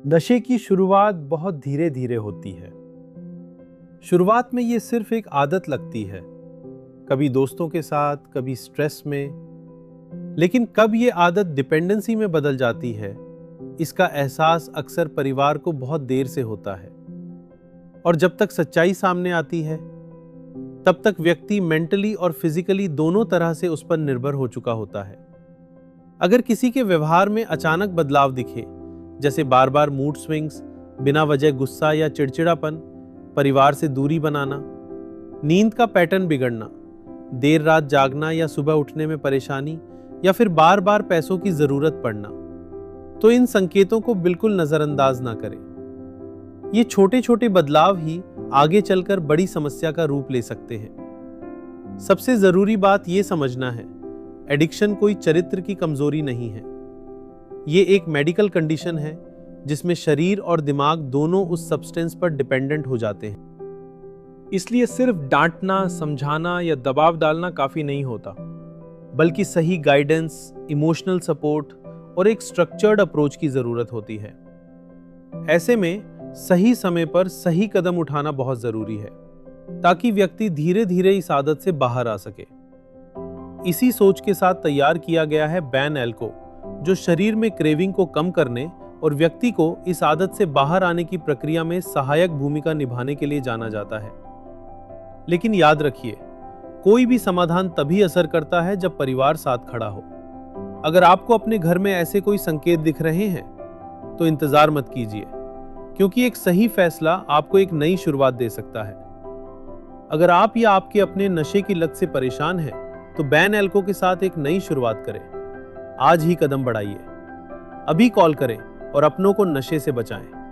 नशे की शुरुआत बहुत धीरे धीरे होती है। शुरुआत में ये सिर्फ एक आदत लगती है, कभी दोस्तों के साथ, कभी स्ट्रेस में। लेकिन कब ये आदत डिपेंडेंसी में बदल जाती है, इसका एहसास अक्सर परिवार को बहुत देर से होता है। और जब तक सच्चाई सामने आती है, तब तक व्यक्ति मेंटली और फिजिकली दोनों तरह से उस पर निर्भर हो चुका होता है। अगर किसी के व्यवहार में अचानक बदलाव दिखे, जैसे बार बार मूड स्विंग्स, बिना वजह गुस्सा या चिड़चिड़ापन, परिवार से दूरी बनाना, नींद का पैटर्न बिगड़ना, देर रात जागना या सुबह उठने में परेशानी, या फिर बार बार पैसों की जरूरत पड़ना, तो इन संकेतों को बिल्कुल नजरअंदाज ना करें। ये छोटे छोटे बदलाव ही आगे चलकर बड़ी समस्या का रूप ले सकते हैं। सबसे जरूरी बात ये समझना है, एडिक्शन कोई चरित्र की कमजोरी नहीं है। ये एक मेडिकल कंडीशन है जिसमें शरीर और दिमाग दोनों उस सब्सटेंस पर डिपेंडेंट हो जाते हैं। इसलिए सिर्फ डांटना, समझाना या दबाव डालना काफी नहीं होता, बल्कि सही गाइडेंस, इमोशनल सपोर्ट और एक स्ट्रक्चर्ड अप्रोच की जरूरत होती है। ऐसे में सही समय पर सही कदम उठाना बहुत जरूरी है, ताकि व्यक्ति धीरे धीरे इस आदत से बाहर आ सके। इसी सोच के साथ तैयार किया गया है बैन एल्को, जो शरीर में क्रेविंग को कम करने और व्यक्ति को इस आदत से बाहर आने की प्रक्रिया में सहायक भूमिका निभाने के लिए जाना जाता है। लेकिन याद रखिए, कोई भी समाधान तभी असर करता है जब परिवार साथ खड़ा हो। अगर आपको अपने घर में ऐसे कोई संकेत दिख रहे हैं, तो इंतजार मत कीजिए, क्योंकि एक सही फैसला आपको एक नई शुरुआत दे सकता है। अगर आप या आपके अपने नशे की लत से परेशान हैं, तो बैन एल्को के साथ एक नई शुरुआत करें। आज ही कदम बढ़ाइए। अभी कॉल करें और अपनों को नशे से बचाएं।